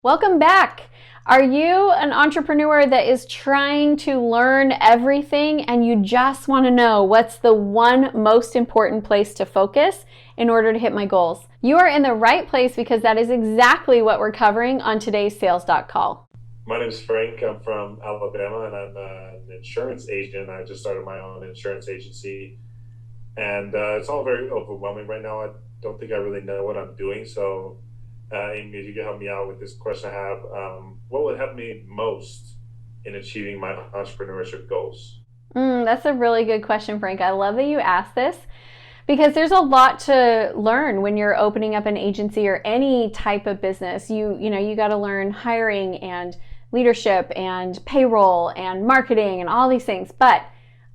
Welcome back. Are you an entrepreneur that is trying to learn everything and you just want to know what's the one most important place to focus in order to hit my goals? You are in the right place because that is exactly what we're covering on today's Sales Call. My name is Frank. I'm from Alabama and I'm an insurance agent. I just started my own insurance agency and it's all very overwhelming right now. I don't think I really know what I'm doing. So Amy, if you could help me out with this question I have, what would help me most in achieving my entrepreneurship goals? That's a really good question, Frank. I love that you asked this because there's a lot to learn when you're opening up an agency or any type of business. You got to learn hiring and leadership and payroll and marketing and all these things. But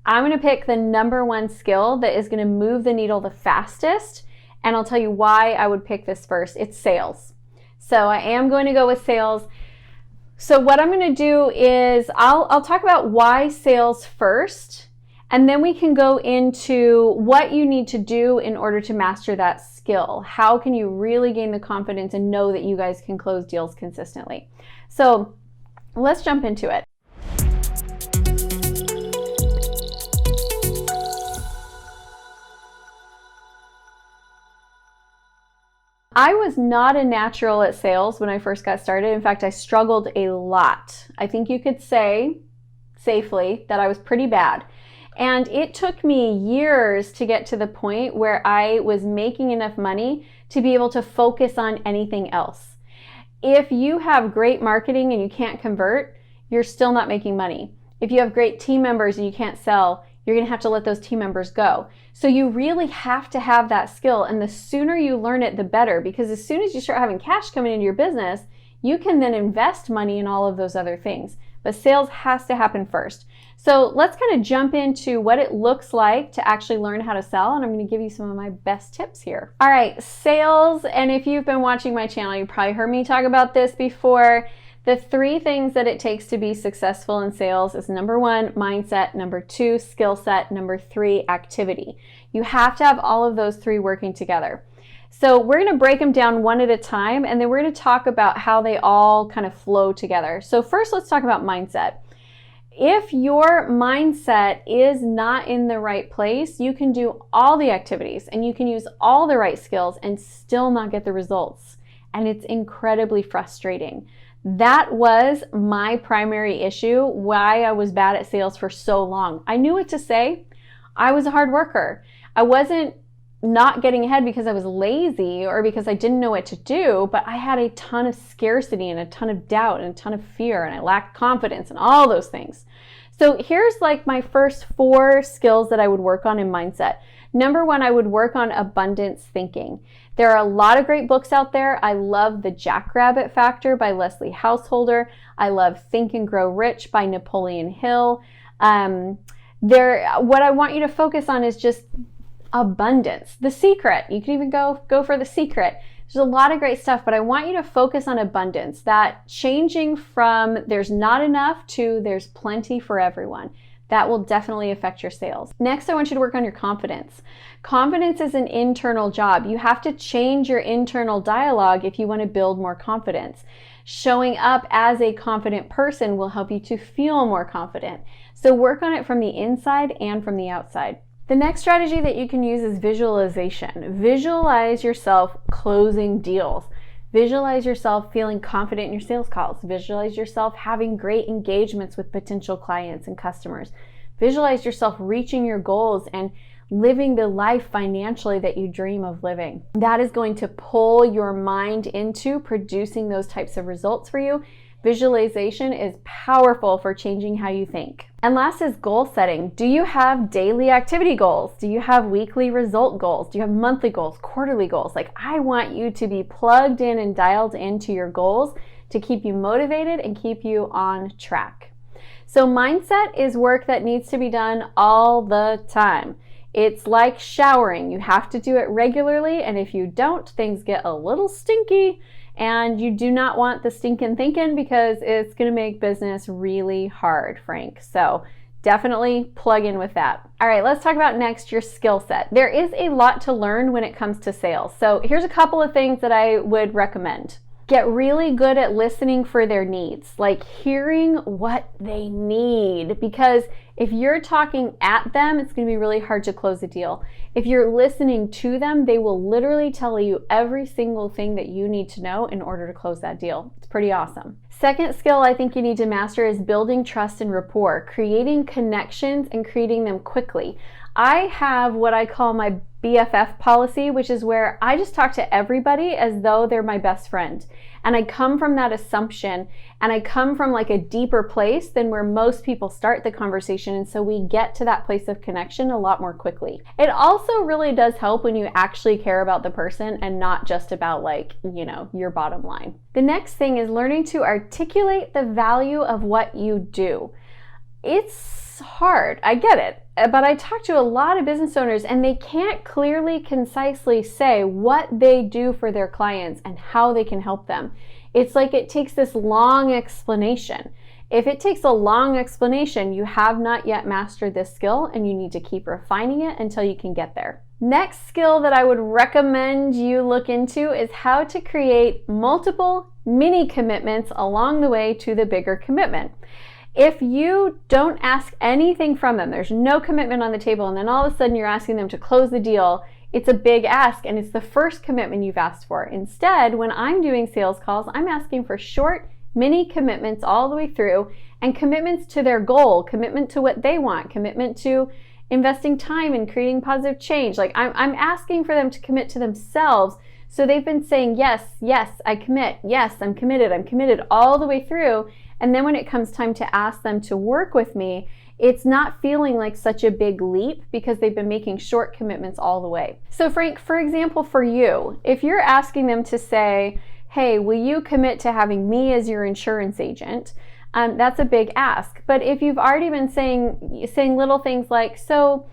I'm going to pick the number one skill that is going to move the needle the fastest. And I'll tell you why I would pick this first. It's sales. So I am going to go with sales. So what I'm going to do is I'll talk about why sales first, and then we can go into what you need to do in order to master that skill. How can you really gain the confidence and know that you guys can close deals consistently? So let's jump into it. I was not a natural at sales when I first got started. In fact, I struggled a lot. I think you could say safely that I was pretty bad. And it took me years to get to the point where I was making enough money to be able to focus on anything else. If you have great marketing and you can't convert, you're still not making money. If you have great team members and you can't sell, you're going to have to let those team members go. So you really have to have that skill, and the sooner you learn it, the better, because as soon as you start having cash coming into your business, you can then invest money in all of those other things. But sales has to happen first. So let's kind of jump into what it looks like to actually learn how to sell, and I'm going to give you some of my best tips here. All right, sales, and if you've been watching my channel, you probably heard me talk about this before. The three things that it takes to be successful in sales is number one, mindset, number two, skill set, number three, activity. You have to have all of those three working together. So we're going to break them down one at a time, and then we're going to talk about how they all kind of flow together. So first, let's talk about mindset. If your mindset is not in the right place, you can do all the activities and you can use all the right skills and still not get the results. And it's incredibly frustrating. That was my primary issue, why I was bad at sales for so long. I knew what to say. I was a hard worker. I wasn't not getting ahead because I was lazy or because I didn't know what to do, but I had a ton of scarcity and a ton of doubt and a ton of fear, and I lacked confidence and all those things. So here's like my first 4 skills that I would work on in mindset. Number one, I would work on abundance thinking. There are a lot of great books out there. I love The Jackrabbit Factor by Leslie Householder. I love Think and Grow Rich by Napoleon Hill. What I want you to focus on is just abundance. The Secret. You can even go for The Secret. There's a lot of great stuff, but I want you to focus on abundance, that changing from there's not enough to there's plenty for everyone. That will definitely affect your sales. Next, I want you to work on your confidence. Confidence is an internal job. You have to change your internal dialogue if you want to build more confidence. Showing up as a confident person will help you to feel more confident. So work on it from the inside and from the outside. The next strategy that you can use is visualization. Visualize yourself closing deals. Visualize yourself feeling confident in your sales calls. Visualize yourself having great engagements with potential clients and customers. Visualize yourself reaching your goals and living the life financially that you dream of living. That is going to pull your mind into producing those types of results for you. Visualization is powerful for changing how you think. And last is goal setting. Do you have daily activity goals? Do you have weekly result goals? Do you have monthly goals, quarterly goals? Like, I want you to be plugged in and dialed into your goals to keep you motivated and keep you on track. So mindset is work that needs to be done all the time. It's like showering. You have to do it regularly, and if you don't, things get a little stinky. And you do not want the stinking thinking because it's going to make business really hard, Frank. So definitely plug in with that. All right, let's talk about next your skill set. There is a lot to learn when it comes to sales. So here's a couple of things that I would recommend. Get really good at listening for their needs, like hearing what they need, because if you're talking at them, it's going to be really hard to close a deal. If you're listening to them, they will literally tell you every single thing that you need to know in order to close that deal. It's pretty awesome. Second skill I think you need to master is building trust and rapport, creating connections and creating them quickly. I have what I call my BFF policy, which is where I just talk to everybody as though they're my best friend. And I come from that assumption, and I come from like a deeper place than where most people start the conversation. And so we get to that place of connection a lot more quickly. It also really does help when you actually care about the person and not just about your bottom line. The next thing is learning to articulate the value of what you do. It's hard, I get it. But I talk to a lot of business owners and they can't clearly, concisely say what they do for their clients and how they can help them. It's like it takes this long explanation. If it takes a long explanation, you have not yet mastered this skill and you need to keep refining it until you can get there. Next skill that I would recommend you look into is how to create multiple mini commitments along the way to the bigger commitment. If you don't ask anything from them, there's no commitment on the table, and then all of a sudden you're asking them to close the deal, it's a big ask and it's the first commitment you've asked for. Instead, when I'm doing sales calls, I'm asking for short, mini commitments all the way through, and commitments to their goal, commitment to what they want, commitment to investing time in creating positive change. Like I'm asking for them to commit to themselves. So they've been saying, yes, I commit. Yes, I'm committed all the way through. And then when it comes time to ask them to work with me, it's not feeling like such a big leap because they've been making short commitments all the way. So Frank, for example, for you, if you're asking them to say, hey, will you commit to having me as your insurance agent? That's a big ask. But if you've already been saying little things like, so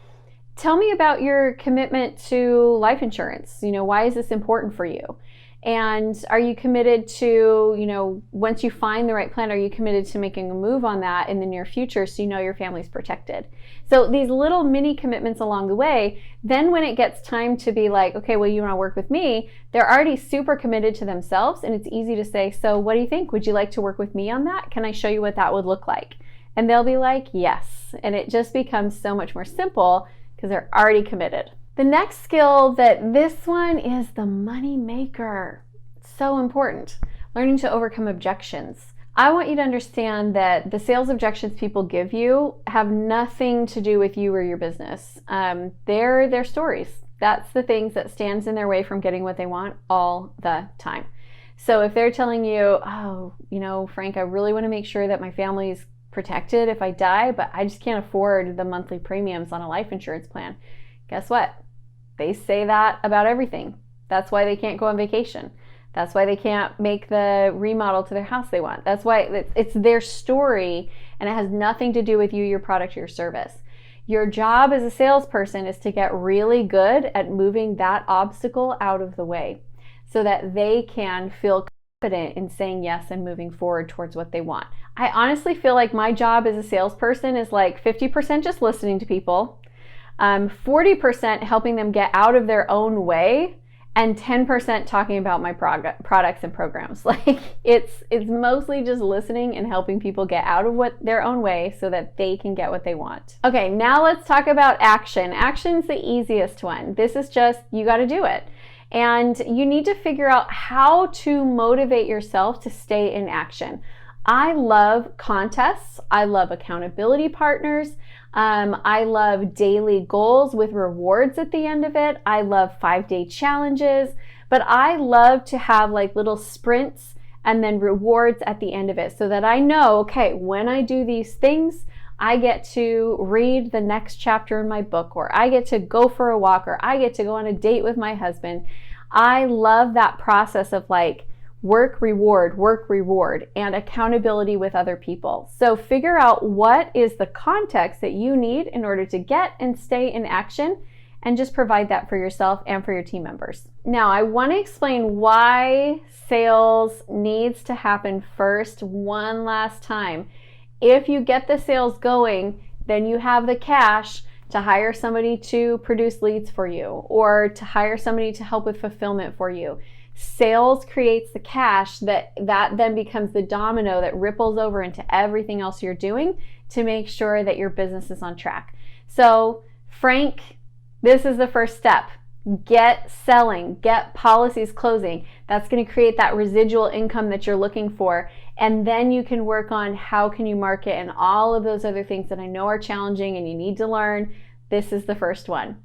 tell me about your commitment to life insurance. Why is this important for you? And are you committed to, once you find the right plan, are you committed to making a move on that in the near future so you know your family's protected? So these little mini commitments along the way, then when it gets time to be like, okay, well, you want to work with me, they're already super committed to themselves, and it's easy to say, so what do you think? Would you like to work with me on that? Can I show you what that would look like? And they'll be like, yes. And it just becomes so much more simple because they're already committed. The next skill, this one is the money maker. It's so important. Learning to overcome objections. I want you to understand that the sales objections people give you have nothing to do with you or your business. They're their stories. That's the things that stands in their way from getting what they want all the time. So if they're telling you, oh, Frank, I really want to make sure that my family's protected if I die, but I just can't afford the monthly premiums on a life insurance plan. Guess what? They say that about everything. That's why they can't go on vacation. That's why they can't make the remodel to their house they want. That's why it's their story, and it has nothing to do with you, your product, or your service. Your job as a salesperson is to get really good at moving that obstacle out of the way so that they can feel confident in saying yes and moving forward towards what they want. I honestly feel like my job as a salesperson is like 50% just listening to people, 40% helping them get out of their own way, and 10% talking about my products and programs. Like it's mostly just listening and helping people get out of their own way so that they can get what they want. Okay, now let's talk about action. Action's the easiest one. This is just, you got to do it. And you need to figure out how to motivate yourself to stay in action. I love contests. I love accountability partners. I love daily goals with rewards at the end of it. I love 5-day challenges, but I love to have like little sprints and then rewards at the end of it so that I know, okay, when I do these things, I get to read the next chapter in my book, or I get to go for a walk, or I get to go on a date with my husband. I love that process of like work, reward, and accountability with other people. So figure out what is the context that you need in order to get and stay in action, and just provide that for yourself and for your team members. Now, I want to explain why sales needs to happen first one last time. If you get the sales going, then you have the cash to hire somebody to produce leads for you, or to hire somebody to help with fulfillment for you, Sales creates the cash that then becomes the domino that ripples over into everything else you're doing to make sure that your business is on track. So, Frank, this is the first step. Get selling, get policies closing. That's going to create that residual income that you're looking for. And then you can work on how can you market and all of those other things that I know are challenging and you need to learn. This is the first one.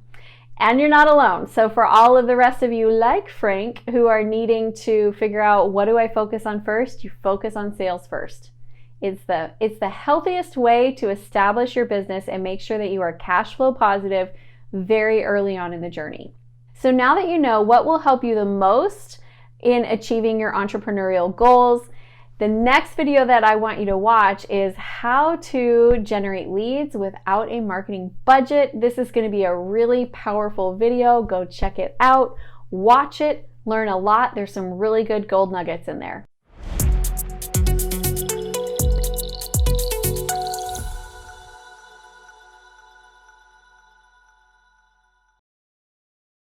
And you're not alone. So for all of the rest of you like Frank who are needing to figure out what do I focus on first, you focus on sales first. It's the healthiest way to establish your business and make sure that you are cash flow positive very early on in the journey. So now that you know what will help you the most in achieving your entrepreneurial goals, the next video that I want you to watch is how to generate leads without a marketing budget. This is going to be a really powerful video. Go check it out, watch it, learn a lot. There's some really good gold nuggets in there.